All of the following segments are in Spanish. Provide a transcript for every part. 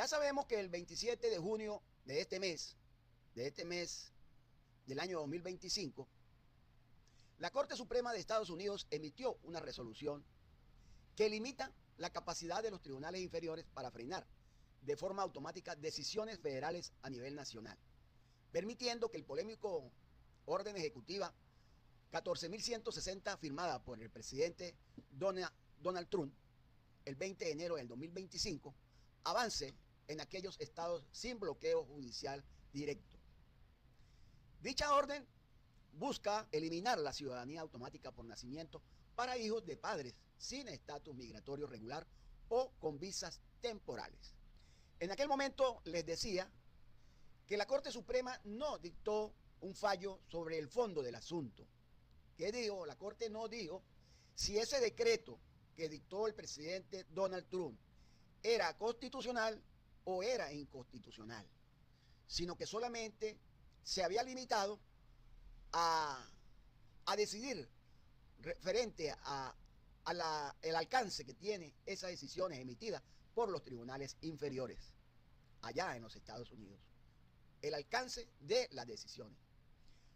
Ya sabemos que el 27 de junio de este mes del año 2025, la Corte Suprema de Estados Unidos emitió una resolución que limita la capacidad de los tribunales inferiores para frenar de forma automática decisiones federales a nivel nacional, permitiendo que el polémico orden ejecutiva 14.160 firmada por el presidente Donald Trump el 20 de enero del 2025 avance en aquellos estados sin bloqueo judicial directo. Dicha orden busca eliminar la ciudadanía automática por nacimiento para hijos de padres sin estatus migratorio regular o con visas temporales. En aquel momento les decía que la Corte Suprema no dictó un fallo sobre el fondo del asunto. ¿Qué dijo? La Corte no dijo si ese decreto que dictó el presidente Donald Trump era constitucional o era inconstitucional, sino que solamente se había limitado a decidir referente el alcance que tiene esas decisiones emitidas por los tribunales inferiores allá en los Estados Unidos, el alcance de las decisiones.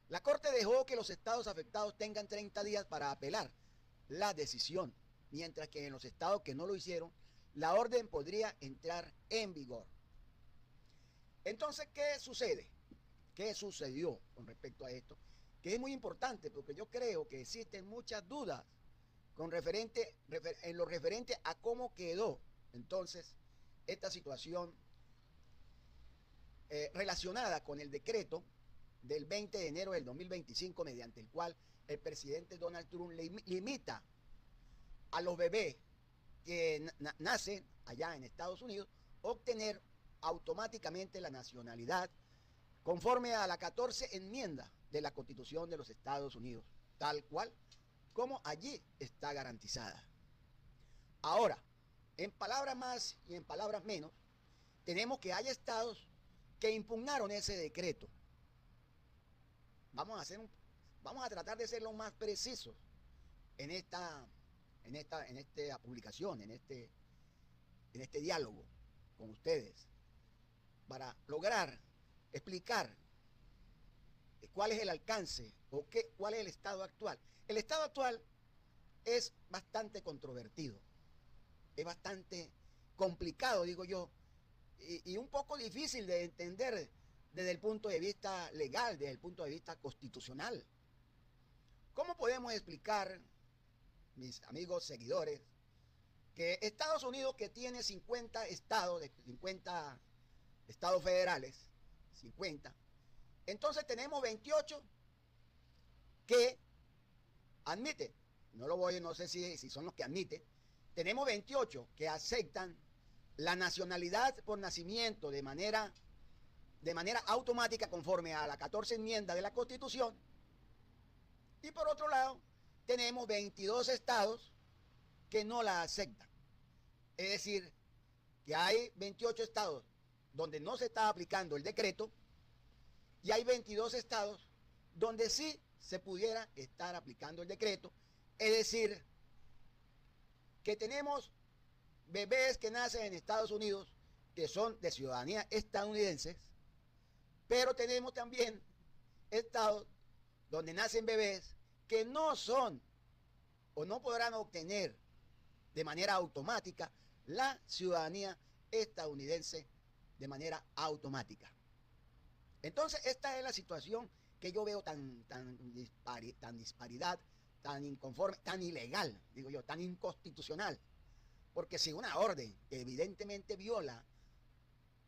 La Corte dejó que los estados afectados tengan 30 días para apelar la decisión, mientras que en los estados que no lo hicieron, la orden podría entrar en vigor. Entonces, ¿qué sucede? ¿Qué sucedió con respecto a esto? Que es muy importante, porque yo creo que existen muchas dudas en lo referente a cómo quedó entonces esta situación relacionada con el decreto del 20 de enero del 2025, mediante el cual el presidente Donald Trump limita a los bebés que nacen allá en Estados Unidos obtener automáticamente la nacionalidad conforme a la 14 enmienda de la Constitución de los Estados Unidos, tal cual como allí está garantizada. Ahora, en palabras más y en palabras menos, tenemos que hay estados que impugnaron ese decreto. Vamos a tratar de ser lo más precisos en esta publicación, en este diálogo con ustedes, para lograr explicar cuál es el alcance o cuál es el estado actual. El estado actual es bastante controvertido, es bastante complicado, digo yo, y un poco difícil de entender desde el punto de vista legal, desde el punto de vista constitucional. ¿Cómo podemos explicar, mis amigos seguidores, que Estados Unidos, que tiene 50 estados, 50 estados federales, 50, entonces tenemos 28 que admiten, no sé si son los que admiten, tenemos 28 que aceptan la nacionalidad por nacimiento de manera automática conforme a la 14 enmienda de la Constitución, y por otro lado tenemos 22 estados que no la aceptan. Es decir, que hay 28 estados donde no se está aplicando el decreto y hay 22 estados donde sí se pudiera estar aplicando el decreto. Es decir, que tenemos bebés que nacen en Estados Unidos que son de ciudadanía estadounidense, pero tenemos también estados donde nacen bebés que no son o no podrán obtener de manera automática la ciudadanía estadounidense de manera automática. Entonces, esta es la situación que yo veo tan disparidad, tan inconforme, tan ilegal, digo yo, tan inconstitucional. Porque si una orden que evidentemente viola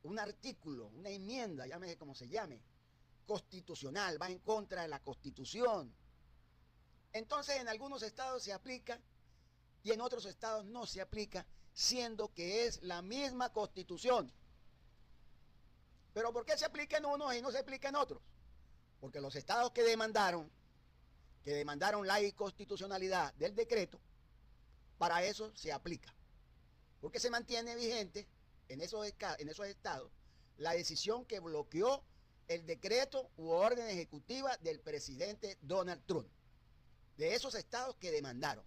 un artículo, una enmienda, llámese como se llame, constitucional, va en contra de la Constitución, entonces en algunos estados se aplica y en otros estados no se aplica, siendo que es la misma Constitución. Pero ¿por qué se aplica en unos y no se aplica en otros? Porque los estados que demandaron la inconstitucionalidad del decreto, para eso se aplica. Porque se mantiene vigente en esos estados la decisión que bloqueó el decreto u orden ejecutiva del presidente Donald Trump, de esos estados que demandaron.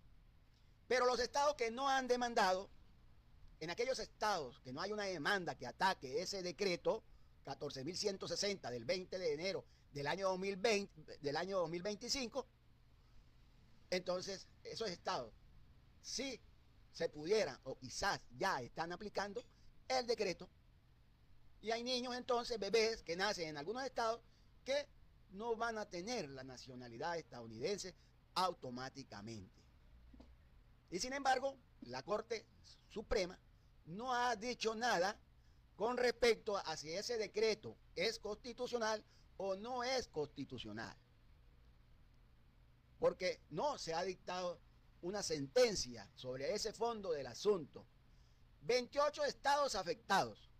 Pero los estados que no han demandado, en aquellos estados que no hay una demanda que ataque ese decreto 14.160 del 20 de enero del año 2020, del año 2025, entonces esos estados, si se pudieran o quizás ya están aplicando el decreto, y hay niños entonces, bebés que nacen en algunos estados que no van a tener la nacionalidad estadounidense automáticamente. Y sin embargo, la Corte Suprema no ha dicho nada con respecto a si ese decreto es constitucional o no es constitucional. Porque no se ha dictado una sentencia sobre ese fondo del asunto. 28 estados afectados.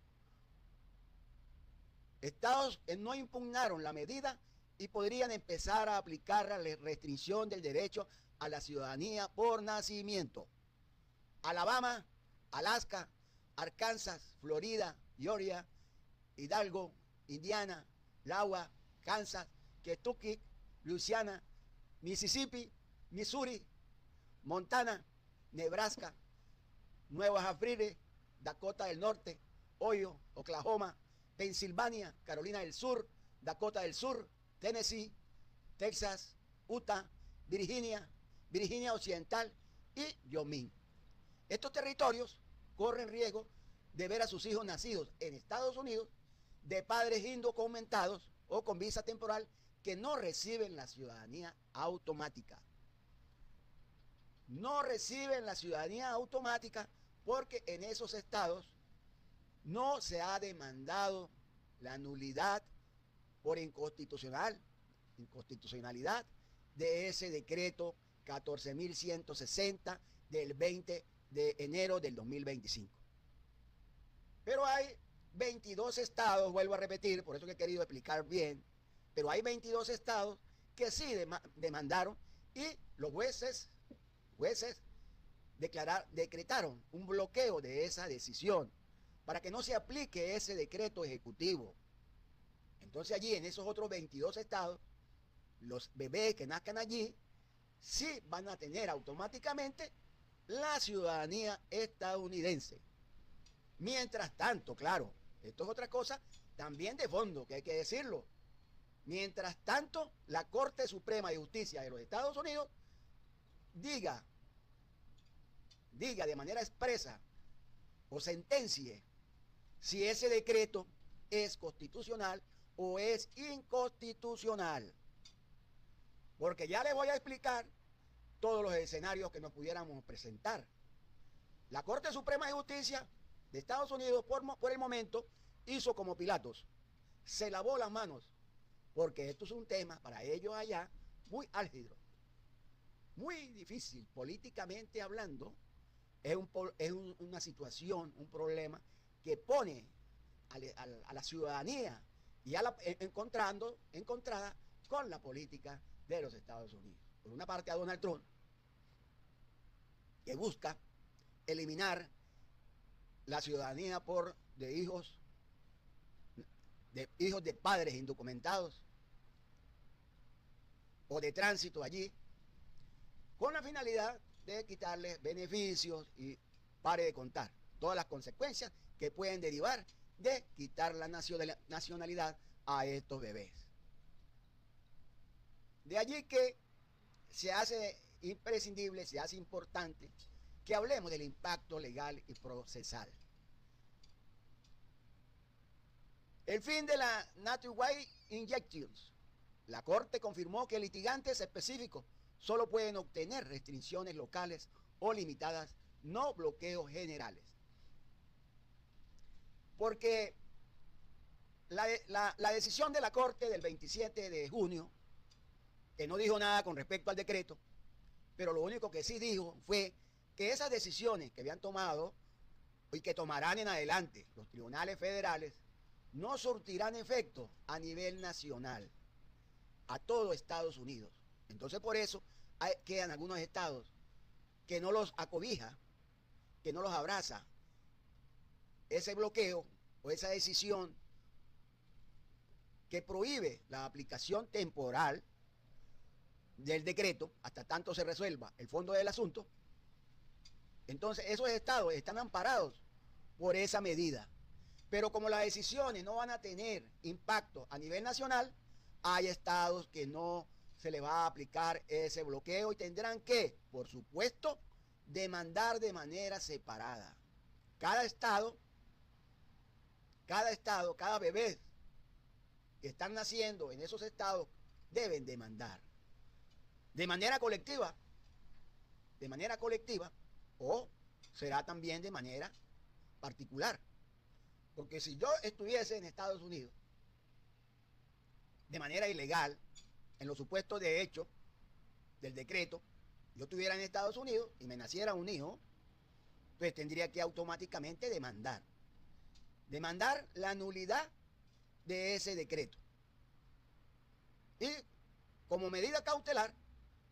Estados que no impugnaron la medida y podrían empezar a aplicar la restricción del derecho a la ciudadanía por nacimiento. Alabama, Alaska, Arkansas, Florida, Georgia, Hidalgo, Indiana, Iowa, Kansas, Kentucky, Luisiana, Mississippi, Missouri, Montana, Nebraska, Nueva Hampshire, Dakota del Norte, Ohio, Oklahoma, Pensilvania, Carolina del Sur, Dakota del Sur, Tennessee, Texas, Utah, Virginia, Virginia Occidental y Wyoming. Estos territorios corren riesgo de ver a sus hijos nacidos en Estados Unidos de padres indocumentados o con visa temporal que no reciben la ciudadanía automática. No reciben la ciudadanía automática porque en esos estados no se ha demandado la nulidad por inconstitucionalidad de ese decreto 14.160 del 20 de enero del 2025. Pero hay 22 estados, vuelvo a repetir, por eso que he querido explicar bien, pero hay 22 estados que sí demandaron y los jueces decretaron un bloqueo de esa decisión para que no se aplique ese decreto ejecutivo. Entonces allí, en esos otros 22 estados, los bebés que nazcan allí sí van a tener automáticamente la ciudadanía estadounidense. Mientras tanto, claro, esto es otra cosa también de fondo, que hay que decirlo. Mientras tanto, la Corte Suprema de Justicia de los Estados Unidos diga de manera expresa o sentencie si ese decreto es constitucional o es inconstitucional. Porque ya les voy a explicar todos los escenarios que nos pudiéramos presentar. La Corte Suprema de Justicia de Estados Unidos, por el momento, hizo como Pilatos. Se lavó las manos, porque esto es un tema para ellos allá muy álgido, muy difícil políticamente hablando. Es una situación, un problema que pone a la ciudadanía y encontrada con la política de los Estados Unidos. Por una parte a Donald Trump, que busca eliminar la ciudadanía de hijos de padres indocumentados o de tránsito allí, con la finalidad de quitarles beneficios y pare de contar todas las consecuencias que pueden derivar de quitar la nacionalidad a estos bebés. De allí que se hace imprescindible, se hace importante que hablemos del impacto legal y procesal. El fin de la Nationwide Injunctions. La Corte confirmó que litigantes específicos solo pueden obtener restricciones locales o limitadas, no bloqueos generales. Porque la decisión de la Corte del 27 de junio, que no dijo nada con respecto al decreto, pero lo único que sí dijo fue que esas decisiones que habían tomado y que tomarán en adelante los tribunales federales no surtirán efecto a nivel nacional, a todo Estados Unidos. Entonces por eso quedan algunos estados que no los acobija, que no los abraza ese bloqueo o esa decisión que prohíbe la aplicación temporal del decreto hasta tanto se resuelva el fondo del asunto. Entonces esos estados están amparados por esa medida. Pero como las decisiones no van a tener impacto a nivel nacional, hay estados que no se les va a aplicar ese bloqueo y tendrán que, por supuesto, demandar de manera separada. Cada estado, cada bebé que están naciendo en esos estados deben demandar de manera colectiva, o será también de manera particular. Porque si yo estuviese en Estados Unidos de manera ilegal, en los supuestos de hecho del decreto, yo estuviera en Estados Unidos y me naciera un hijo, pues tendría que automáticamente demandar la nulidad de ese decreto. Y como medida cautelar,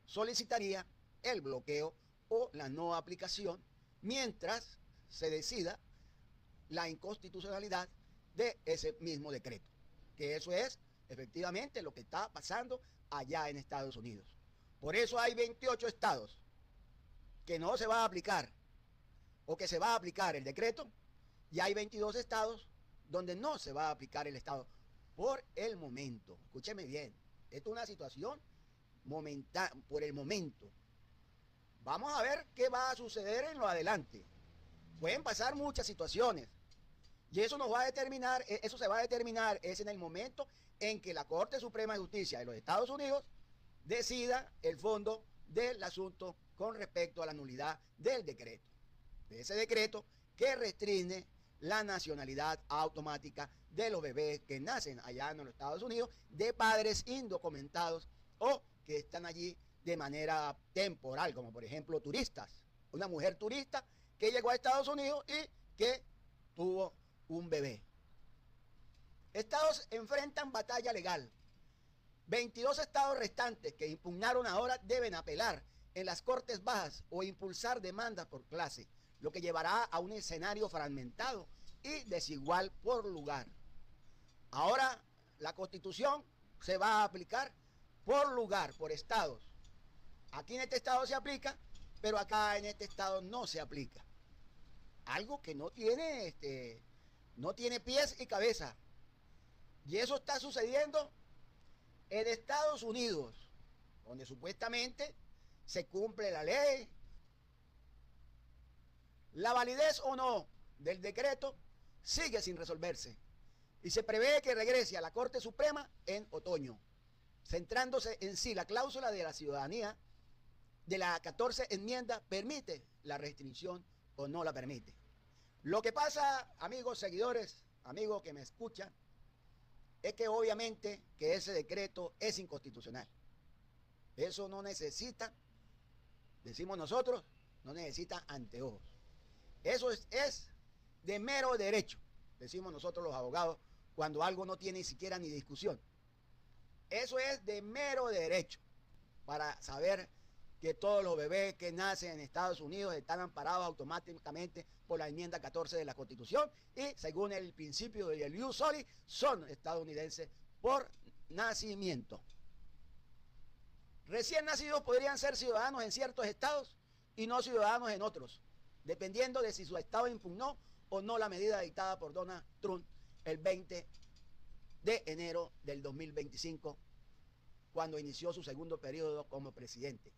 solicitaría el bloqueo o la no aplicación mientras se decida la inconstitucionalidad de ese mismo decreto. Que eso es efectivamente lo que está pasando allá en Estados Unidos. Por eso hay 28 estados que no se va a aplicar o que se va a aplicar el decreto, y hay 22 estados donde no se va a aplicar el estado por el momento. Escúcheme bien, esto es una situación por el momento. Vamos a ver qué va a suceder en lo adelante. Pueden pasar muchas situaciones y eso nos va a determinar, eso se va a determinar es en el momento en que la Corte Suprema de Justicia de los Estados Unidos decida el fondo del asunto con respecto a la nulidad del decreto, de ese decreto que restringe la nacionalidad automática de los bebés que nacen allá en los Estados Unidos de padres indocumentados o que están allí de manera temporal, como por ejemplo turistas. Una mujer turista que llegó a Estados Unidos y que tuvo un bebé. Estados enfrentan batalla legal. 22 estados restantes que impugnaron ahora deben apelar en las cortes bajas o impulsar demandas por clase, lo que llevará a un escenario fragmentado y desigual por lugar. Ahora la Constitución se va a aplicar por lugar, por estados. Aquí en este estado se aplica, pero acá en este estado no se aplica. Algo que no tiene pies y cabeza. Y eso está sucediendo en Estados Unidos, donde supuestamente se cumple la ley. La validez o no del decreto sigue sin resolverse y se prevé que regrese a la Corte Suprema en otoño, centrándose en si la cláusula de la ciudadanía de la 14 enmienda permite la restricción o no la permite. Lo que pasa, amigos seguidores, amigos que me escuchan, es que obviamente que ese decreto es inconstitucional. Eso no necesita, decimos nosotros, no necesita anteojos. Eso es de mero derecho, decimos nosotros los abogados, cuando algo no tiene ni siquiera ni discusión. Eso es de mero derecho para saber que todos los bebés que nacen en Estados Unidos están amparados automáticamente por la enmienda 14 de la Constitución y según el principio del ius soli son estadounidenses por nacimiento. Recién nacidos podrían ser ciudadanos en ciertos estados y no ciudadanos en otros, dependiendo de si su estado impugnó o no la medida dictada por Donald Trump el 20 de enero del 2025, cuando inició su segundo periodo como presidente.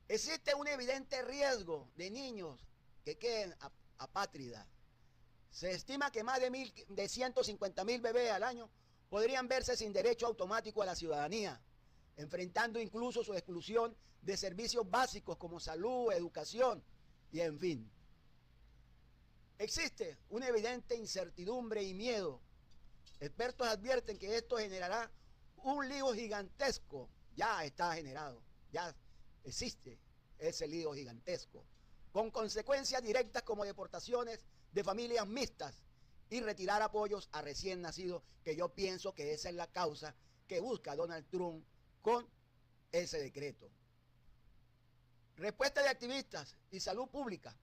Existe un evidente riesgo de niños que queden apátridas. Se estima que más de 150,000 bebés al año podrían verse sin derecho automático a la ciudadanía, enfrentando incluso su exclusión de servicios básicos como salud, educación y en fin. Existe una evidente incertidumbre y miedo. Expertos advierten que esto generará un lío gigantesco. Ya está generado, ya existe ese lío gigantesco, con consecuencias directas como deportaciones de familias mixtas y retirar apoyos a recién nacidos, que yo pienso que esa es la causa que busca Donald Trump con ese decreto. Respuesta de activistas y salud pública.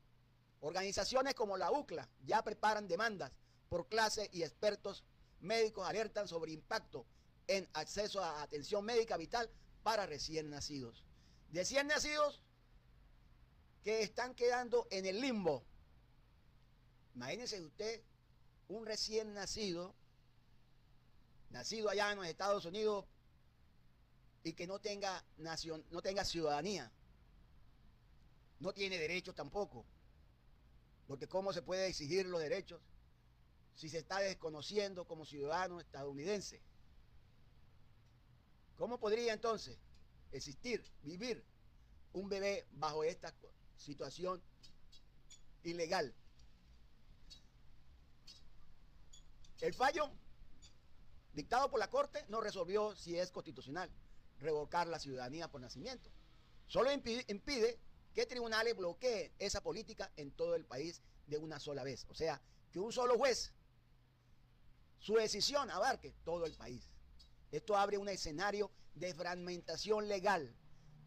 Organizaciones como la UCLA ya preparan demandas por clase y expertos médicos alertan sobre impacto en acceso a atención médica vital para recién nacidos. Recién nacidos que están quedando en el limbo, Imagínese usted un recién nacido, nacido allá en los Estados Unidos y que no tenga no tenga ciudadanía, no tiene derechos tampoco, porque ¿cómo se puede exigir los derechos si se está desconociendo como ciudadano estadounidense? ¿Cómo podría entonces existir, vivir un bebé bajo esta situación ilegal? El fallo dictado por la Corte no resolvió si es constitucional revocar la ciudadanía por nacimiento. Solo impide que tribunales bloqueen esa política en todo el país de una sola vez. O sea, que un solo juez, su decisión abarque todo el país. Esto abre un escenario de fragmentación legal,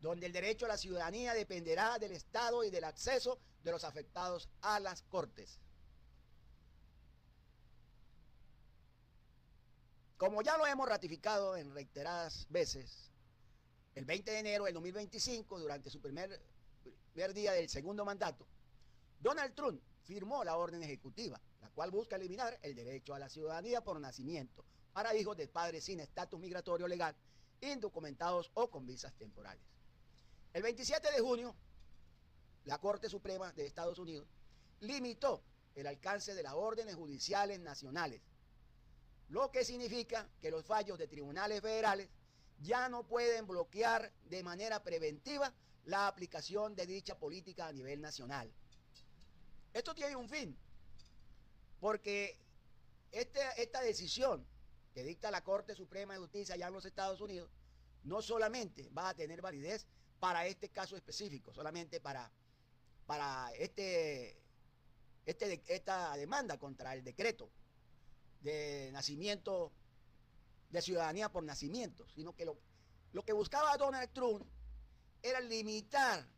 donde el derecho a la ciudadanía dependerá del Estado y del acceso de los afectados a las Cortes. Como ya lo hemos ratificado en reiteradas veces, el 20 de enero del 2025, durante su primer día del segundo mandato, Donald Trump firmó la orden ejecutiva, la cual busca eliminar el derecho a la ciudadanía por nacimiento para hijos de padres sin estatus migratorio legal, indocumentados o con visas temporales. El 27 de junio, la Corte Suprema de Estados Unidos limitó el alcance de las órdenes judiciales nacionales, lo que significa que los fallos de tribunales federales ya no pueden bloquear de manera preventiva la aplicación de dicha política a nivel nacional. Esto tiene un fin, porque esta decisión que dicta la Corte Suprema de Justicia allá en los Estados Unidos no solamente va a tener validez para este caso específico, solamente para esta demanda contra el decreto de nacimiento, de ciudadanía por nacimiento, sino que lo que buscaba Donald Trump era limitar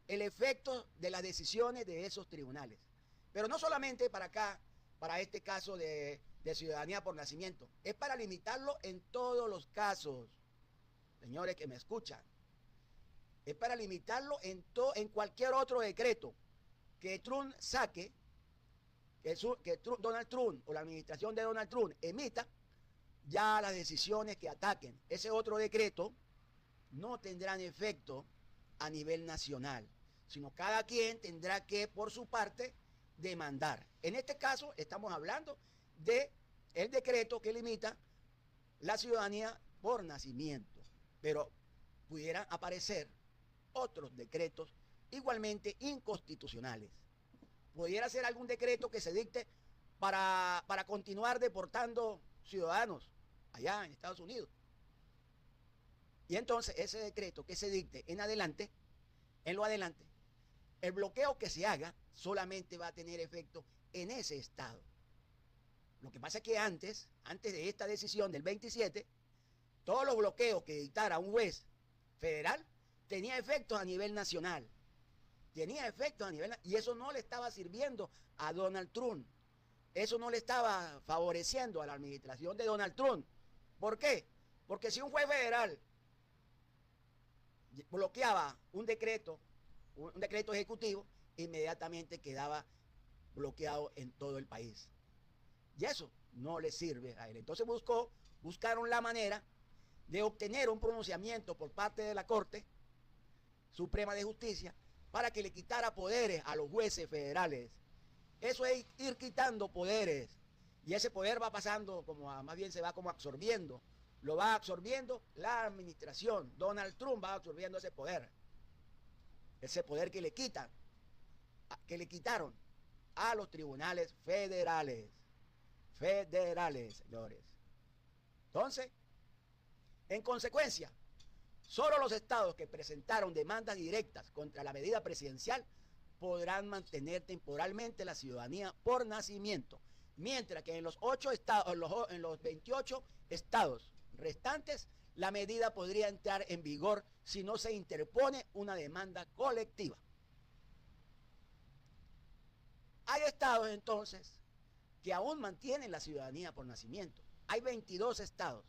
el efecto de las decisiones de esos tribunales. Pero no solamente para acá, para este caso de ciudadanía por nacimiento, es para limitarlo en todos los casos, señores que me escuchan. Es para limitarlo en cualquier otro decreto que Trump saque, que Donald Trump o la administración de Donald Trump emita, ya las decisiones que ataquen ese otro decreto no tendrán efecto a nivel nacional, sino cada quien tendrá que, por su parte, demandar. En este caso, estamos hablando de el decreto que limita la ciudadanía por nacimiento, pero pudieran aparecer otros decretos igualmente inconstitucionales. Pudiera ser algún decreto que se dicte para continuar deportando ciudadanos allá en Estados Unidos. Y entonces ese decreto que se dicte en lo adelante, el bloqueo que se haga solamente va a tener efecto en ese estado. Lo que pasa es que antes de esta decisión del 27, todos los bloqueos que dictara un juez federal tenía efectos a nivel nacional. Y eso no le estaba sirviendo a Donald Trump. Eso no le estaba favoreciendo a la administración de Donald Trump. ¿Por qué? Porque si un juez federal bloqueaba un decreto ejecutivo, inmediatamente quedaba bloqueado en todo el país. Y eso no le sirve a él. Entonces buscaron la manera de obtener un pronunciamiento por parte de la Corte Suprema de Justicia para que le quitara poderes a los jueces federales. Eso es ir quitando poderes. Y ese poder va pasando, más bien se va como absorbiendo. Lo va absorbiendo la administración. Donald Trump va absorbiendo ese poder. Ese poder que le quitaron a los tribunales federales. Señores. Entonces, en consecuencia, solo los estados que presentaron demandas directas contra la medida presidencial podrán mantener temporalmente la ciudadanía por nacimiento, mientras que en los 28 estados restantes la medida podría entrar en vigor si no se interpone una demanda colectiva. Hay estados entonces que aún mantienen la ciudadanía por nacimiento. Hay 22 estados.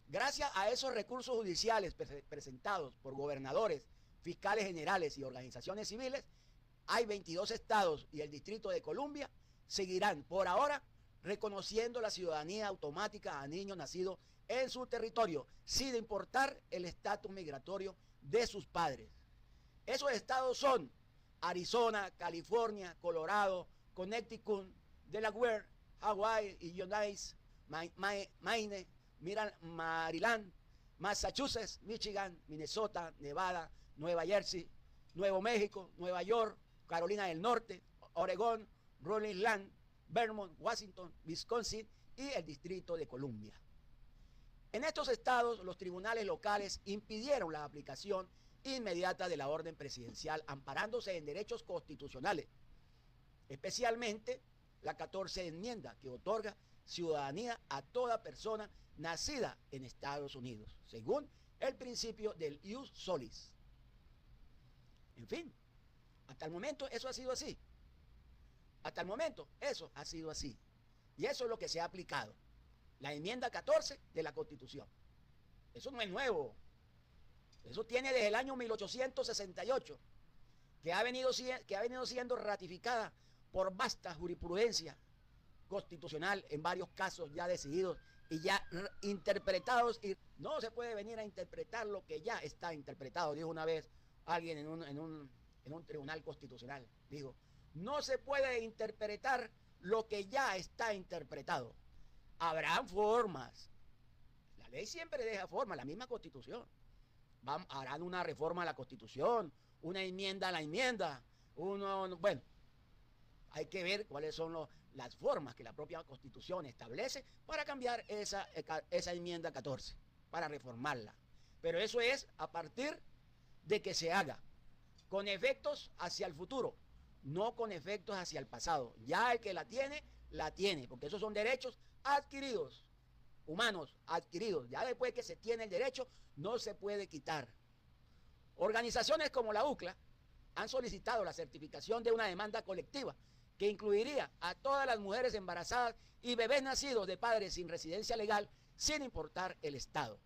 Gracias a esos recursos judiciales presentados por gobernadores, fiscales generales y organizaciones civiles, hay 22 estados y el Distrito de Columbia seguirán por ahora reconociendo la ciudadanía automática a niños nacidos en su territorio, sin importar el estatus migratorio de sus padres. Esos estados son Arizona, California, Colorado, Connecticut, Delaware, Hawaii, Illinois, Maine, Maryland, Massachusetts, Michigan, Minnesota, Nevada, Nueva Jersey, Nuevo México, Nueva York, Carolina del Norte, Oregón, Rhode Island, Vermont, Washington, Wisconsin y el Distrito de Columbia. En estos estados, los tribunales locales impidieron la aplicación inmediata de la orden presidencial, amparándose en derechos constitucionales, especialmente la 14 enmienda, que otorga ciudadanía a toda persona nacida en Estados Unidos, según el principio del ius solis. En fin, hasta el momento eso ha sido así. Hasta el momento eso ha sido así. Y eso es lo que se ha aplicado. La enmienda 14 de la Constitución. Eso no es nuevo. Eso tiene desde el año 1868, que ha venido siendo ratificada por vasta jurisprudencia constitucional en varios casos ya decididos y ya interpretados. Y no se puede venir a interpretar lo que ya está interpretado, dijo una vez alguien en un tribunal constitucional. Dijo, no se puede interpretar lo que ya está interpretado. Habrán formas. La ley siempre deja forma, la misma Constitución. Harán una reforma a la Constitución, una enmienda a la enmienda, bueno, hay que ver cuáles son las formas que la propia Constitución establece para cambiar esa enmienda 14, para reformarla. Pero eso es a partir de que se haga con efectos hacia el futuro, no con efectos hacia el pasado. Ya el que la tiene, porque esos son derechos adquiridos, humanos adquiridos. Ya después que se tiene el derecho, no se puede quitar. Organizaciones como la UCLA han solicitado la certificación de una demanda colectiva que incluiría a todas las mujeres embarazadas y bebés nacidos de padres sin residencia legal, sin importar el estado.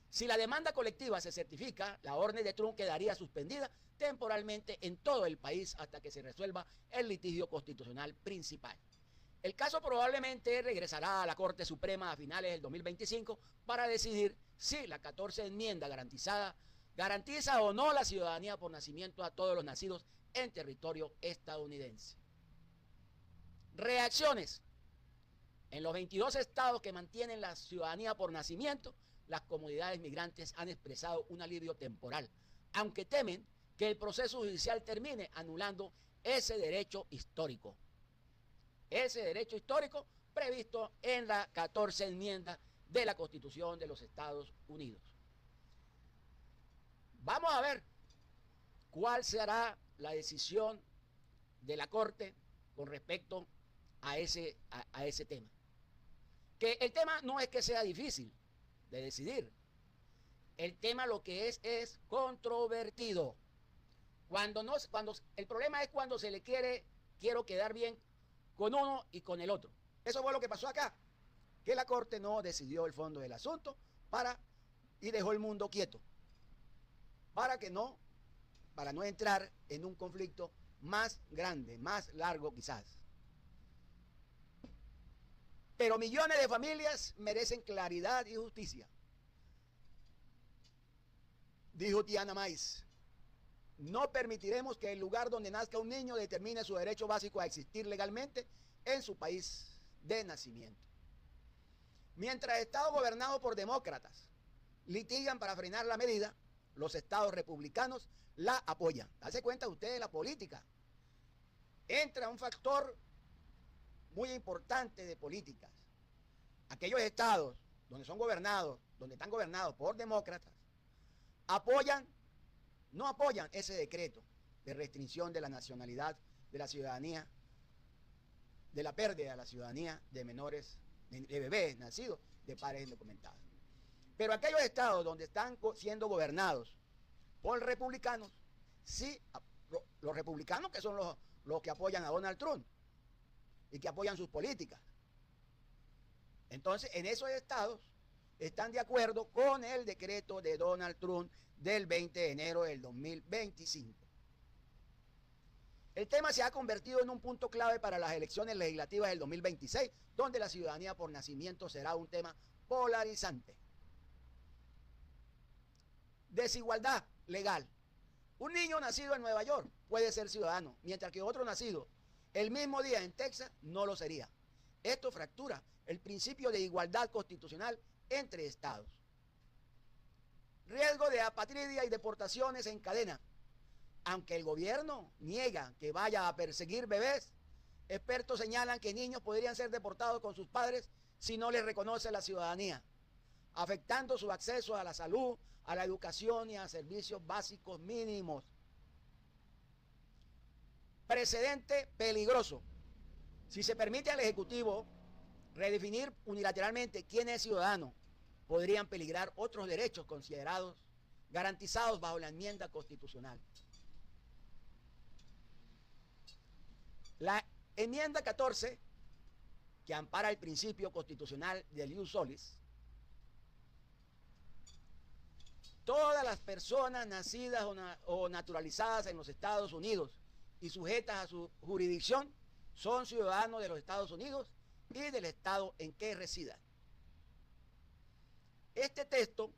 Si la demanda colectiva se certifica, la orden de Trump quedaría suspendida temporalmente en todo el país hasta que se resuelva el litigio constitucional principal. El caso probablemente regresará a la Corte Suprema a finales del 2025 para decidir si la 14 enmienda garantiza o no la ciudadanía por nacimiento a todos los nacidos en territorio estadounidense. Reacciones. En los 22 estados que mantienen la ciudadanía por nacimiento, las comunidades migrantes han expresado un alivio temporal, aunque temen que el proceso judicial termine anulando ese derecho histórico. Ese derecho histórico previsto en la 14 enmienda de la Constitución de los Estados Unidos. Vamos a ver cuál será la decisión de la Corte con respecto a ese tema. Que el tema no es que sea difícil de decidir. El tema lo que es controvertido. El problema es cuando se le quiero quedar bien con uno y con el otro. Eso fue lo que pasó acá, que la Corte no decidió el fondo del asunto y dejó el mundo quieto, para no entrar en un conflicto más grande, más largo quizás. Pero millones de familias merecen claridad y justicia. Dijo Tiana Mais, no permitiremos que el lugar donde nazca un niño determine su derecho básico a existir legalmente en su país de nacimiento. Mientras estados gobernados por demócratas litigan para frenar la medida, los estados republicanos la apoyan. Dase cuenta usted de la política. Entra un factor muy importante de políticas. Aquellos estados donde están gobernados por demócratas, no apoyan ese decreto de restricción de la nacionalidad de la ciudadanía, de la pérdida de la ciudadanía de menores, de bebés nacidos de padres indocumentados. Pero aquellos estados donde están siendo gobernados por republicanos, sí, los republicanos que son los que apoyan a Donald Trump y que apoyan sus políticas. Entonces, en esos estados están de acuerdo con el decreto de Donald Trump del 20 de enero del 2025. El tema se ha convertido en un punto clave para las elecciones legislativas del 2026, donde la ciudadanía por nacimiento será un tema polarizante. Desigualdad legal. Un niño nacido en Nueva York puede ser ciudadano, mientras que otro nacido el mismo día en Texas no lo sería. Esto fractura el principio de igualdad constitucional entre estados. Riesgo de apatridia y deportaciones en cadena. Aunque el gobierno niega que vaya a perseguir bebés, expertos señalan que niños podrían ser deportados con sus padres si no les reconoce la ciudadanía, afectando su acceso a la salud, a la educación y a servicios básicos mínimos. Precedente peligroso. Si se permite al Ejecutivo redefinir unilateralmente quién es ciudadano, podrían peligrar otros derechos considerados garantizados bajo la enmienda constitucional. La enmienda 14, que ampara el principio constitucional del ius solis, todas las personas nacidas o naturalizadas en los Estados Unidos y sujetas a su jurisdicción son ciudadanos de los Estados Unidos y del estado en que residan. Este texto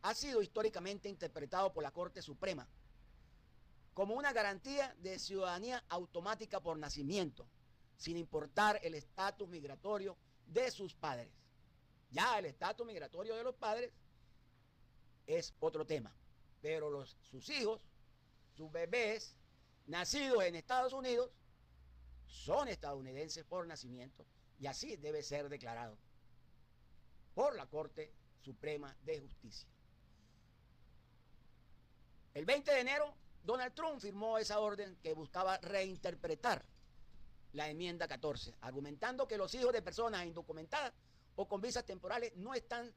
ha sido históricamente interpretado por la Corte Suprema como una garantía de ciudadanía automática por nacimiento, sin importar el estatus migratorio de sus padres. Ya el estatus migratorio de los padres es otro tema, pero sus hijos, sus bebés, nacidos en Estados Unidos, son estadounidenses por nacimiento y así debe ser declarado por la Corte Suprema de Justicia. El 20 de enero, Donald Trump firmó esa orden que buscaba reinterpretar la enmienda 14, argumentando que los hijos de personas indocumentadas o con visas temporales no están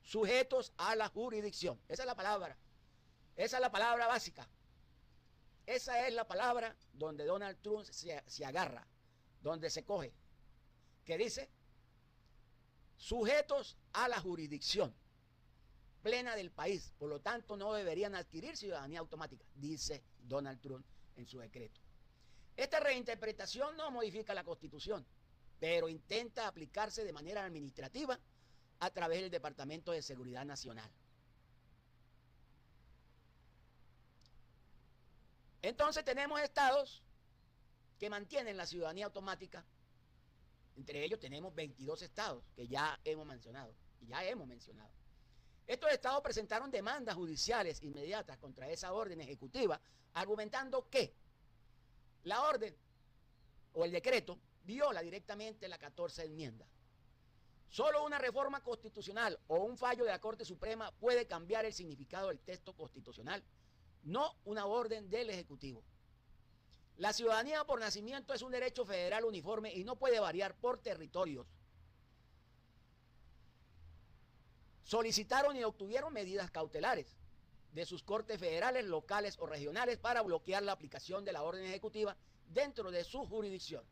sujetos a la jurisdicción. Esa es la palabra básica. Esa es la palabra donde Donald Trump se agarra, donde se coge, que dice sujetos a la jurisdicción plena del país, por lo tanto no deberían adquirir ciudadanía automática, dice Donald Trump en su decreto. Esta reinterpretación no modifica la Constitución, pero intenta aplicarse de manera administrativa a través del Departamento de Seguridad Nacional. Entonces tenemos estados que mantienen la ciudadanía automática. Entre ellos tenemos 22 estados que ya hemos mencionado. Estos estados presentaron demandas judiciales inmediatas contra esa orden ejecutiva, argumentando que la orden o el decreto viola directamente la 14 enmienda. Solo una reforma constitucional o un fallo de la Corte Suprema puede cambiar el significado del texto constitucional, no una orden del Ejecutivo. La ciudadanía por nacimiento es un derecho federal uniforme y no puede variar por territorios. Solicitaron y obtuvieron medidas cautelares de sus cortes federales, locales o regionales para bloquear la aplicación de la orden ejecutiva dentro de su jurisdicción.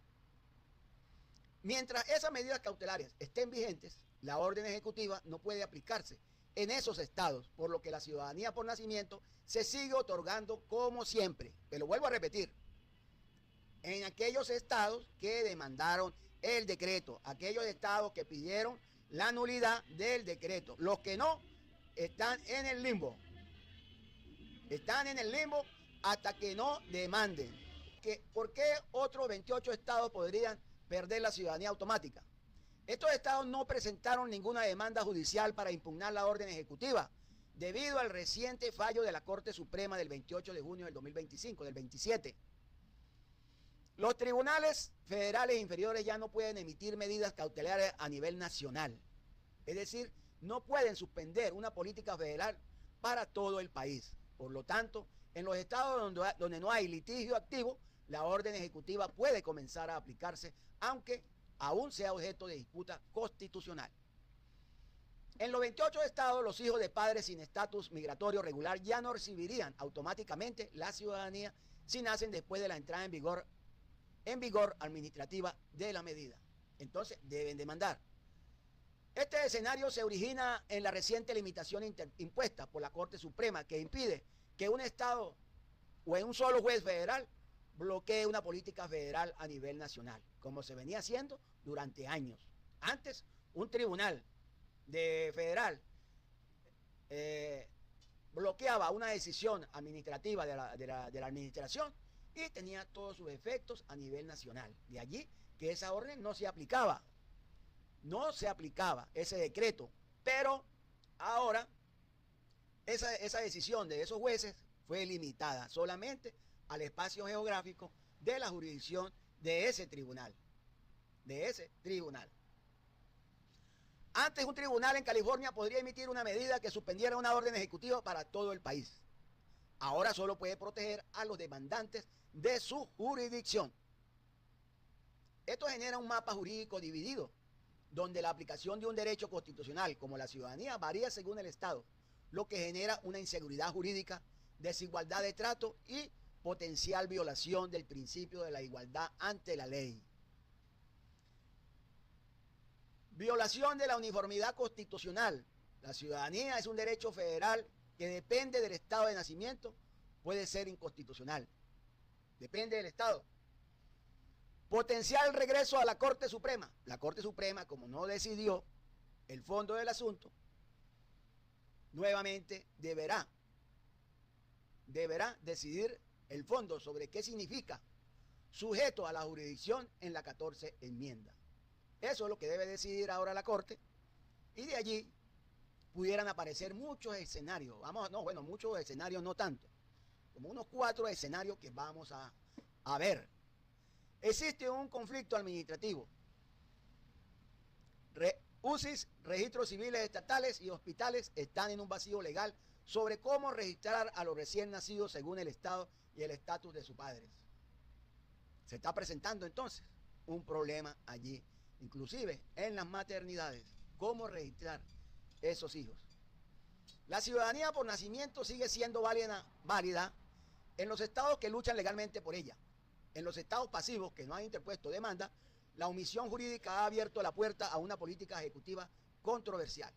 Mientras esas medidas cautelares estén vigentes, la orden ejecutiva no puede aplicarse en esos estados, por lo que la ciudadanía por nacimiento se sigue otorgando como siempre. Pero vuelvo a repetir, en aquellos estados que demandaron el decreto, aquellos estados que pidieron la nulidad del decreto, los que no están en el limbo. Están en el limbo hasta que no demanden. ¿Por qué otros 28 estados podrían perder la ciudadanía automática? Estos estados no presentaron ninguna demanda judicial para impugnar la orden ejecutiva, debido al reciente fallo de la Corte Suprema del 28 de junio del 2025, del 27. Los tribunales federales inferiores ya no pueden emitir medidas cautelares a nivel nacional. Es decir, no pueden suspender una política federal para todo el país. Por lo tanto, en los estados donde no hay litigio activo, la orden ejecutiva puede comenzar a aplicarse, aunque aún sea objeto de disputa constitucional. En los 28 estados, los hijos de padres sin estatus migratorio regular ya no recibirían automáticamente la ciudadanía si nacen después de la entrada en vigor administrativa de la medida. Entonces, deben demandar. Este escenario se origina en la reciente limitación impuesta por la Corte Suprema, que impide que un estado o en un solo juez federal bloquee una política federal a nivel nacional, como se venía haciendo durante años. Antes, un tribunal federal bloqueaba una decisión administrativa de la administración y tenía todos sus efectos a nivel nacional. De allí que esa orden no se aplicaba. No se aplicaba ese decreto. Pero ahora esa decisión de esos jueces fue limitada solamente al espacio geográfico de la jurisdicción de ese tribunal. De ese tribunal. Antes, un tribunal en California podría emitir una medida que suspendiera una orden ejecutiva para todo el país. Ahora solo puede proteger a los demandantes de su jurisdicción. Esto genera un mapa jurídico dividido, donde la aplicación de un derecho constitucional como la ciudadanía varía según el Estado, lo que genera una inseguridad jurídica, desigualdad de trato y potencial violación del principio de la igualdad ante la ley. Violación de la uniformidad constitucional. La ciudadanía es un derecho federal que depende del estado de nacimiento, puede ser inconstitucional. Depende del estado. Potencial regreso a la Corte Suprema. La Corte Suprema, como no decidió el fondo del asunto, nuevamente deberá decidir el fondo sobre qué significa sujeto a la jurisdicción en la 14 enmienda. Eso es lo que debe decidir ahora la Corte, y de allí pudieran aparecer muchos escenarios. Muchos escenarios no tanto, como unos 4 escenarios que vamos a ver. Existe un conflicto administrativo. UCIs, registros civiles estatales y hospitales están en un vacío legal sobre cómo registrar a los recién nacidos según el estado y el estatus de sus padres. Se está presentando entonces un problema allí, inclusive en las maternidades, cómo registrar esos hijos. La ciudadanía por nacimiento sigue siendo válida en los estados que luchan legalmente por ella. En los estados pasivos que no han interpuesto demanda, la omisión jurídica ha abierto la puerta a una política ejecutiva controversial.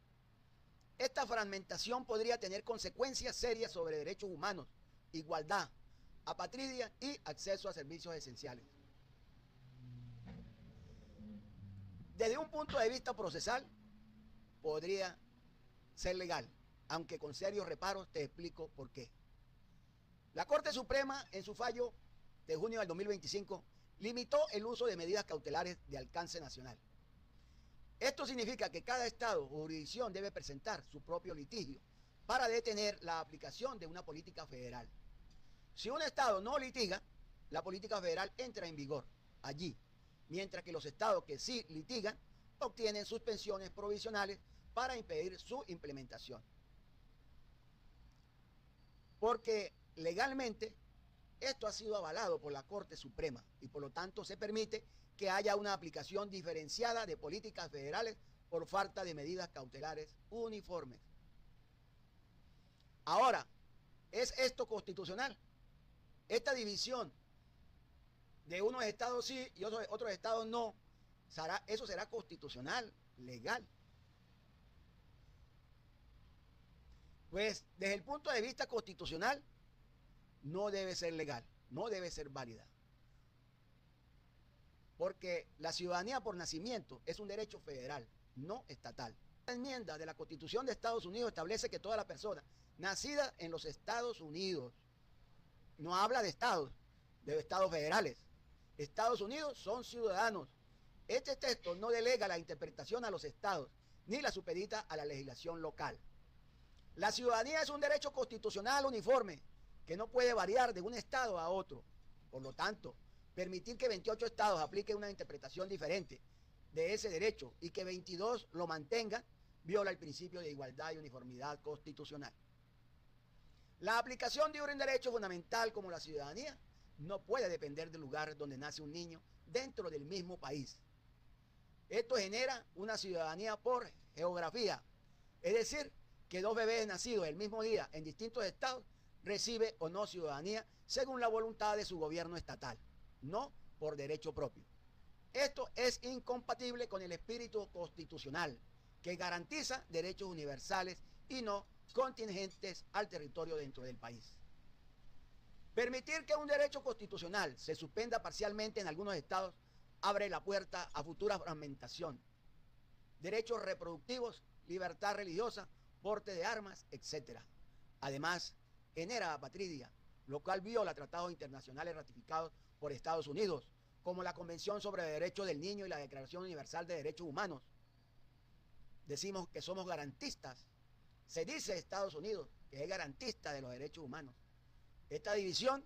Esta fragmentación podría tener consecuencias serias sobre derechos humanos, igualdad, apatridia y acceso a servicios esenciales. Desde un punto de vista procesal, podría ser legal, aunque con serios reparos. Te explico por qué. La Corte Suprema, en su fallo de junio del 2025, limitó el uso de medidas cautelares de alcance nacional. Esto significa que cada estado o jurisdicción debe presentar su propio litigio para detener la aplicación de una política federal. Si un estado no litiga, la política federal entra en vigor allí, mientras que los estados que sí litigan obtienen suspensiones provisionales para impedir su implementación. Porque legalmente esto ha sido avalado por la Corte Suprema y por lo tanto se permite que haya una aplicación diferenciada de políticas federales por falta de medidas cautelares uniformes. Ahora, ¿es esto constitucional? Esta división de unos estados sí y otros estados no, ¿eso será constitucional, legal? Pues desde el punto de vista constitucional no debe ser legal, no debe ser válida. Porque la ciudadanía por nacimiento es un derecho federal, no estatal. La enmienda de la Constitución de Estados Unidos establece que toda la persona nacida en los Estados Unidos, no habla de estados federales. Estados Unidos son ciudadanos. Este texto no delega la interpretación a los estados, ni la supedita a la legislación local. La ciudadanía es un derecho constitucional uniforme, que no puede variar de un estado a otro. Por lo tanto, permitir que 28 estados apliquen una interpretación diferente de ese derecho y que 22 lo mantengan, viola el principio de igualdad y uniformidad constitucional. La aplicación de un derecho fundamental como la ciudadanía no puede depender del lugar donde nace un niño dentro del mismo país. Esto genera una ciudadanía por geografía, es decir, que 2 bebés nacidos el mismo día en distintos estados recibe o no ciudadanía según la voluntad de su gobierno estatal, no por derecho propio. Esto es incompatible con el espíritu constitucional, que garantiza derechos universales y no contingentes al territorio dentro del país. Permitir que un derecho constitucional se suspenda parcialmente en algunos estados abre la puerta a futura fragmentación. Derechos reproductivos, libertad religiosa, porte de armas, etc. Además, genera apatridia, lo cual viola tratados internacionales ratificados por Estados Unidos, como la Convención sobre Derechos del Niño y la Declaración Universal de Derechos Humanos. Decimos que somos garantistas. Se dice Estados Unidos que es garantista de los derechos humanos. Esta división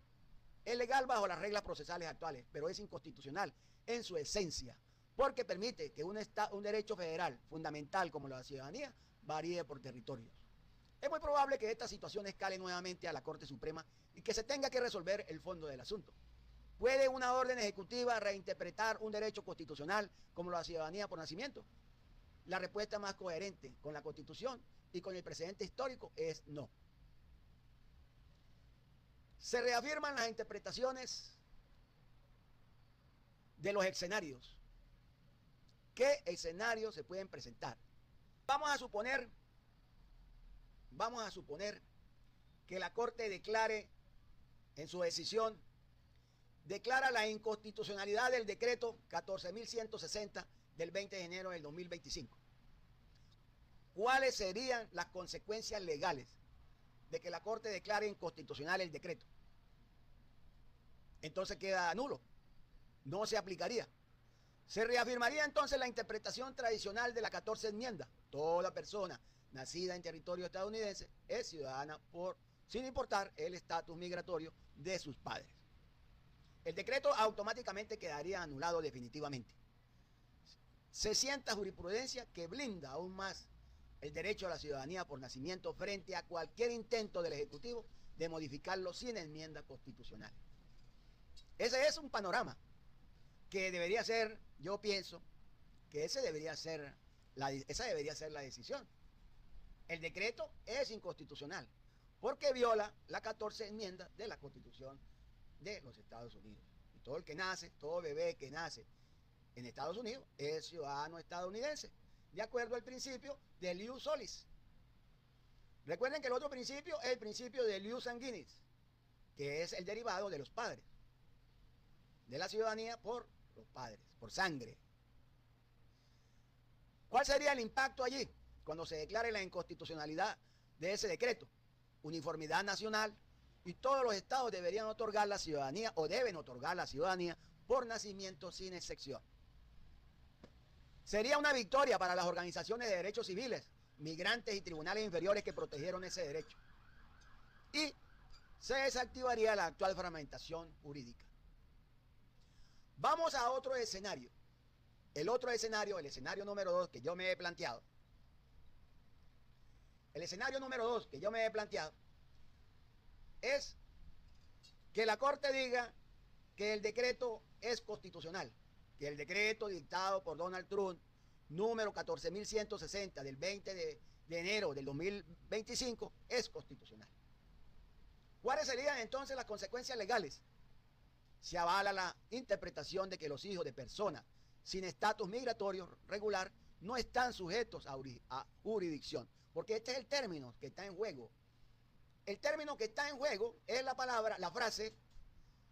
es legal bajo las reglas procesales actuales, pero es inconstitucional en su esencia, porque permite que un derecho federal fundamental como la ciudadanía varíe por territorios. Es muy probable que esta situación escale nuevamente a la Corte Suprema y que se tenga que resolver el fondo del asunto. ¿Puede una orden ejecutiva reinterpretar un derecho constitucional como la ciudadanía por nacimiento? La respuesta más coherente con la Constitución y con el precedente histórico es no. Se reafirman las interpretaciones de los escenarios. ¿Qué escenarios se pueden presentar? Vamos a suponer que la Corte declare en su decisión, declara la inconstitucionalidad del decreto 14.160 del 20 de enero del 2025. ¿Cuáles serían las consecuencias legales de que la Corte declare inconstitucional el decreto? Entonces queda nulo, no se aplicaría. Se reafirmaría entonces la interpretación tradicional de la 14 enmienda. Toda persona nacida en territorio estadounidense es ciudadana sin importar el estatus migratorio de sus padres. El decreto automáticamente quedaría anulado definitivamente. Se sienta jurisprudencia que blinda aún más el derecho a la ciudadanía por nacimiento frente a cualquier intento del Ejecutivo de modificarlo sin enmienda constitucional. Ese es un panorama que debería ser, yo pienso, que esa debería ser la decisión. El decreto es inconstitucional porque viola la 14 enmienda de la Constitución de los Estados Unidos. Y todo el que nace, todo bebé que nace en Estados Unidos es ciudadano estadounidense, de acuerdo al principio del ius solis. Recuerden que el otro principio es el principio del ius sanguinis, que es el derivado de los padres, de la ciudadanía por los padres, por sangre. ¿Cuál sería el impacto allí cuando se declare la inconstitucionalidad de ese decreto? Uniformidad nacional, y todos los estados deberían otorgar la ciudadanía o deben otorgar la ciudadanía por nacimiento sin excepción. Sería una victoria para las organizaciones de derechos civiles, migrantes y tribunales inferiores que protegieron ese derecho. Y se desactivaría la actual fragmentación jurídica. Vamos a otro escenario. El otro escenario, el escenario número 2 que yo me he planteado. El escenario número 2 que yo me he planteado es que la Corte diga que el decreto es constitucional, que el decreto dictado por Donald Trump, número 14.160 del 20 de enero del 2025, es constitucional. ¿Cuáles serían entonces las consecuencias legales? Se avala la interpretación de que los hijos de personas sin estatus migratorio regular no están sujetos a jurisdicción, porque este es el término que está en juego. El término que está en juego es la frase,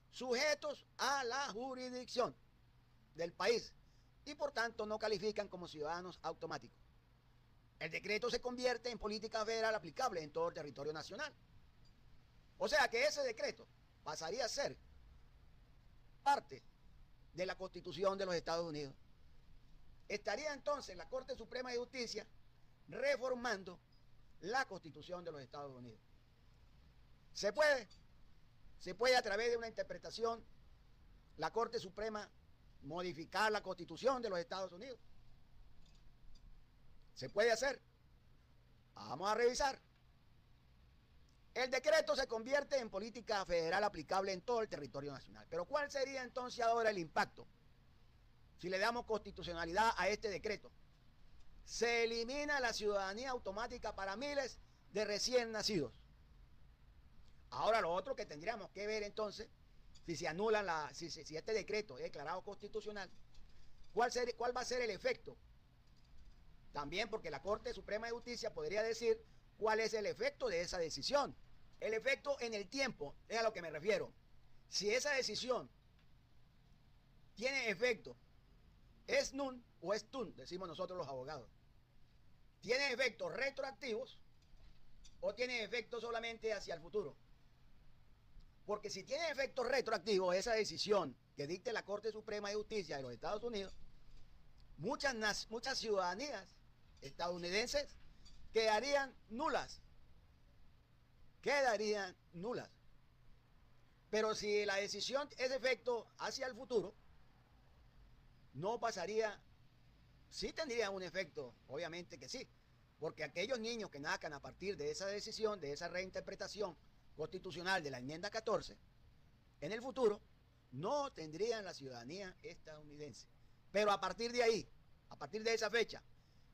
sujetos a la jurisdicción del país, y por tanto no califican como ciudadanos automáticos. El decreto se convierte en política federal aplicable en todo el territorio nacional. O sea que ese decreto pasaría a ser parte de la Constitución de los Estados Unidos. Estaría entonces la Corte Suprema de Justicia reformando la Constitución de los Estados Unidos. ¿Se puede a través de una interpretación la Corte Suprema modificar la Constitución de los Estados Unidos? ¿Se puede hacer? Vamos a revisar. El decreto se convierte en política federal aplicable en todo el territorio nacional. Pero ¿cuál sería entonces ahora el impacto si le damos constitucionalidad a este decreto? Se elimina la ciudadanía automática para miles de recién nacidos. Ahora lo otro que tendríamos que ver entonces, si se anula si este decreto es declarado constitucional, ¿cuál va a ser el efecto? También porque la Corte Suprema de Justicia podría decir cuál es el efecto de esa decisión. El efecto en el tiempo es a lo que me refiero. Si esa decisión tiene efecto, es nun o es tun, decimos nosotros los abogados. ¿Tiene efectos retroactivos o tiene efectos solamente hacia el futuro? Porque si tiene efectos retroactivos esa decisión que dicte la Corte Suprema de Justicia de los Estados Unidos, muchas ciudadanías estadounidenses quedarían nulas. Quedarían nulas. Pero si la decisión es de efecto hacia el futuro, no pasaría, sí tendría un efecto, obviamente que sí, porque aquellos niños que nazcan a partir de esa decisión, de esa reinterpretación constitucional de la enmienda 14, en el futuro no tendrían la ciudadanía estadounidense. Pero a partir de ahí, a partir de esa fecha,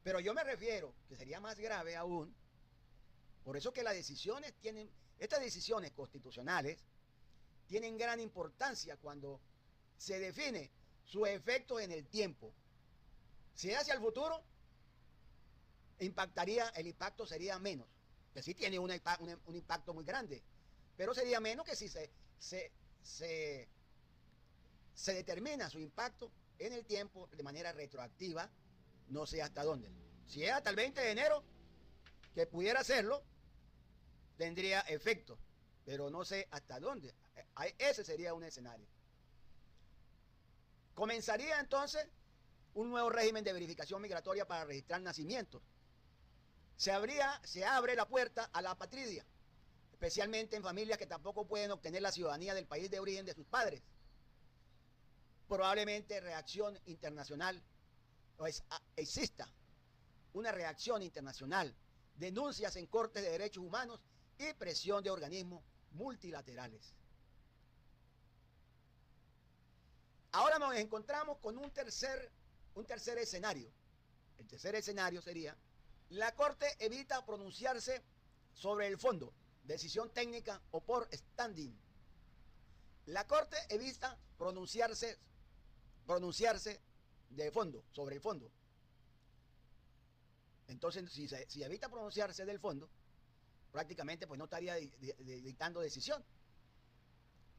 pero yo me refiero que sería más grave aún, por eso que las decisiones tienen, estas decisiones constitucionales tienen gran importancia cuando se define su efecto en el tiempo. Si es hacia el futuro, el impacto sería menos, que sí tiene un impacto muy grande, pero sería menos que si se determina su impacto en el tiempo de manera retroactiva, no sé hasta dónde. Si es hasta el 20 de enero, que pudiera hacerlo, tendría efecto, pero no sé hasta dónde. Ese sería un escenario. Comenzaría entonces un nuevo régimen de verificación migratoria para registrar nacimientos. Se abre la puerta a la apatridia, especialmente en familias que tampoco pueden obtener la ciudadanía del país de origen de sus padres. Probablemente reacción internacional, exista una reacción internacional, denuncias en cortes de derechos humanos y presión de organismos multilaterales. Ahora nos encontramos con un tercer escenario. El tercer escenario sería: la Corte evita pronunciarse sobre el fondo, decisión técnica o por standing. La Corte evita pronunciarse de fondo, sobre el fondo. Entonces, si evita pronunciarse del fondo, prácticamente pues no estaría dictando decisión.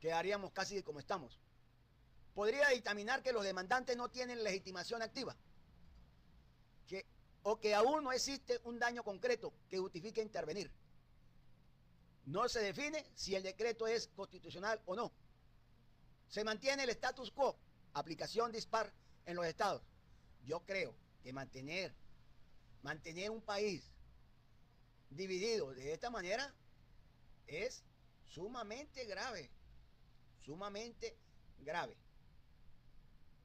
Quedaríamos casi como estamos. Podría dictaminar que los demandantes no tienen legitimación activa, o que aún no existe un daño concreto que justifique intervenir. No se define si el decreto es constitucional o no. Se mantiene el status quo, aplicación dispar en los estados. Yo creo que mantener un país dividido de esta manera es sumamente grave, sumamente grave.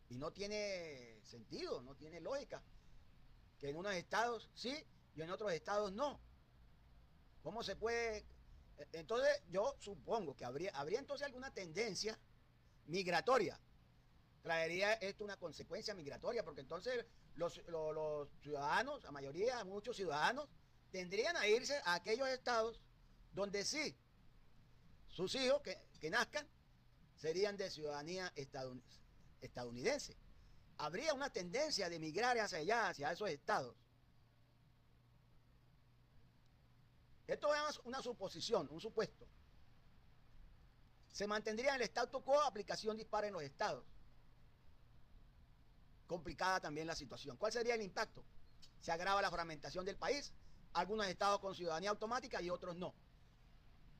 Y no tiene sentido, no tiene lógica, que en unos estados sí y en otros estados no. ¿Cómo se puede? Entonces yo supongo que habría entonces alguna tendencia migratoria. Traería esto una consecuencia migratoria, porque entonces los ciudadanos, la mayoría, muchos ciudadanos, tendrían a irse a aquellos estados donde sí sus hijos que nazcan serían de ciudadanía estadounidense. Habría una tendencia de migrar hacia allá, hacia esos estados. Esto es una suposición, un supuesto. Se mantendría en el status quo, aplicación dispar en los estados. Complicada también la situación. ¿Cuál sería el impacto? Se agrava la fragmentación del país, algunos estados con ciudadanía automática y otros no.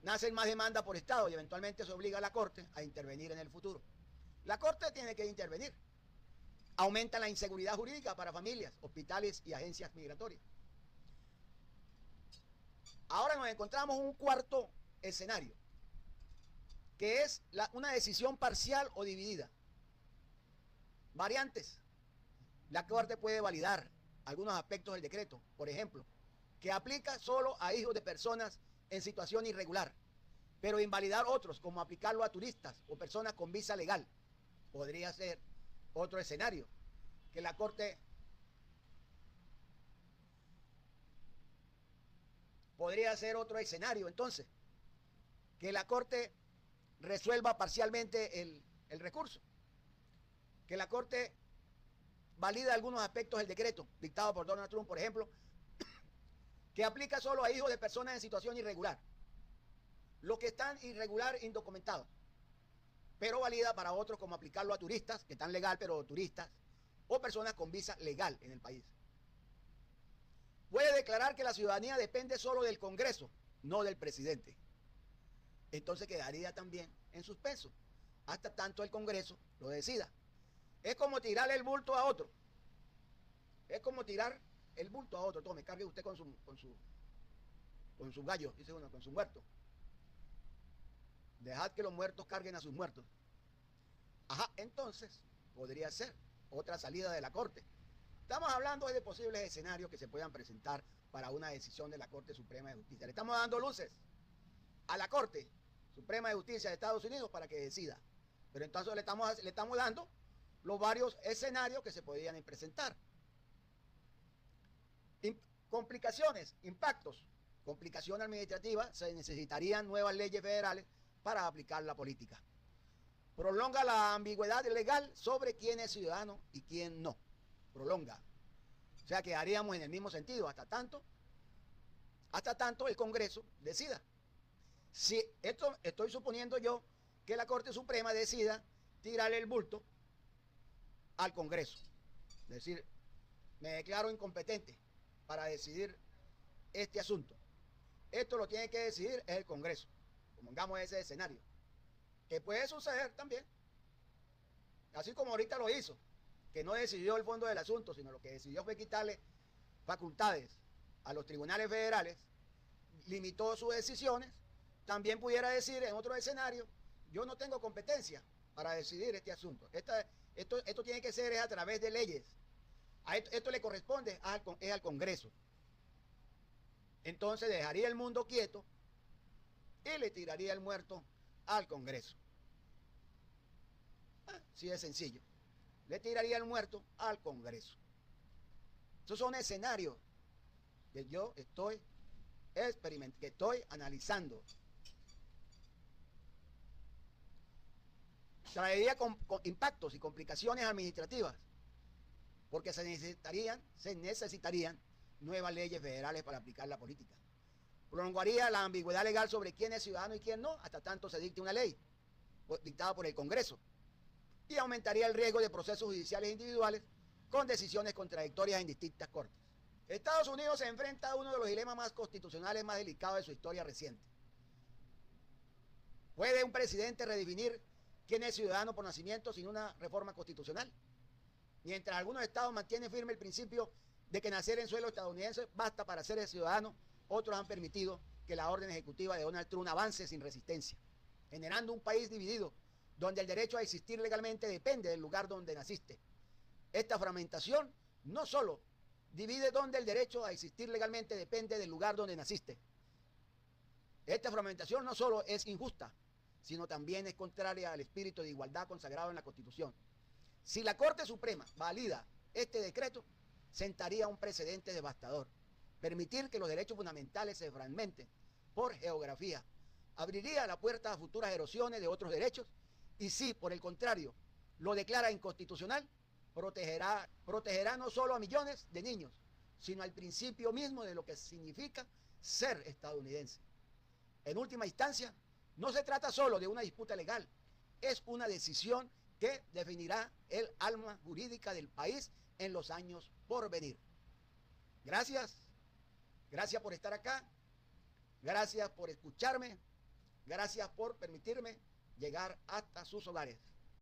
Nacen más demanda por estado y eventualmente se obliga a la Corte a intervenir en el futuro. La Corte tiene que intervenir. Aumenta la inseguridad jurídica para familias, hospitales y agencias migratorias. Ahora nos encontramos un cuarto escenario, que es una decisión parcial o dividida. Variantes. La Corte puede validar algunos aspectos del decreto, por ejemplo, que aplica solo a hijos de personas en situación irregular, pero invalidar otros, como aplicarlo a turistas o personas con visa legal. Podría ser otro escenario, que la Corte podría ser otro escenario, entonces, que la Corte resuelva parcialmente el recurso, que la Corte valida algunos aspectos del decreto dictado por Donald Trump, por ejemplo, que aplica solo a hijos de personas en situación irregular, los que están irregular, indocumentados, pero válida para otros como aplicarlo a turistas, que están legal, pero turistas, o personas con visa legal en el país. Puede declarar que la ciudadanía depende solo del Congreso, no del presidente. Entonces quedaría también en suspenso, hasta tanto el Congreso lo decida. Es como tirarle el bulto a otro. Es como tirar el bulto a otro. Tome, cargue usted con su gallo, dice uno, con su muerto. Dejad que los muertos carguen a sus muertos. Ajá, entonces podría ser otra salida de la Corte. Estamos hablando de posibles escenarios que se puedan presentar para una decisión de la Corte Suprema de Justicia. Le estamos dando luces a la Corte Suprema de Justicia de Estados Unidos para que decida. Pero entonces le estamos dando los varios escenarios que se podrían presentar. Complicaciones, impactos, complicación administrativa, se necesitarían nuevas leyes federales para aplicar la política. Prolonga la ambigüedad legal sobre quién es ciudadano y quién no. Prolonga. O sea, quedaríamos en el mismo sentido hasta tanto el Congreso decida. Si esto estoy suponiendo yo que la Corte Suprema decida tirarle el bulto al Congreso. Es decir, me declaro incompetente para decidir este asunto. Esto lo tiene que decidir el Congreso. Pongamos ese escenario. Que puede suceder también. Así como ahorita lo hizo. Que no decidió el fondo del asunto, sino lo que decidió fue quitarle facultades a los tribunales federales. Limitó sus decisiones. También pudiera decir en otro escenario, yo no tengo competencia para decidir este asunto. Esto tiene que ser a través de leyes. Esto le corresponde al Congreso. Entonces dejaría el mundo quieto y le tiraría el muerto al Congreso. Así de sencillo. Le tiraría el muerto al Congreso. Esos son escenarios que yo estoy analizando. Traería con impactos y complicaciones administrativas, porque se necesitarían nuevas leyes federales para aplicar la política. Prolongaría la ambigüedad legal sobre quién es ciudadano y quién no, hasta tanto se dicte una ley dictada por el Congreso, y aumentaría el riesgo de procesos judiciales individuales con decisiones contradictorias en distintas cortes. Estados Unidos se enfrenta a uno de los dilemas más constitucionales más delicados de su historia reciente. ¿Puede un presidente redefinir quién es ciudadano por nacimiento sin una reforma constitucional? Mientras algunos estados mantienen firme el principio de que nacer en suelo estadounidense basta para ser ciudadano, otros han permitido que la orden ejecutiva de Donald Trump avance sin resistencia, generando un país dividido donde el derecho a existir legalmente depende del lugar donde naciste. Esta fragmentación no solo divide donde el derecho a existir legalmente depende del lugar donde naciste. Esta fragmentación no solo es injusta, sino también es contraria al espíritu de igualdad consagrado en la Constitución. Si la Corte Suprema valida este decreto, sentaría un precedente devastador. Permitir que los derechos fundamentales se fragmenten por geografía abriría la puerta a futuras erosiones de otros derechos, y si, por el contrario, lo declara inconstitucional, protegerá no solo a millones de niños, sino al principio mismo de lo que significa ser estadounidense. En última instancia, no se trata solo de una disputa legal, es una decisión que definirá el alma jurídica del país en los años por venir. Gracias por estar acá, gracias por escucharme, gracias por permitirme llegar hasta sus hogares.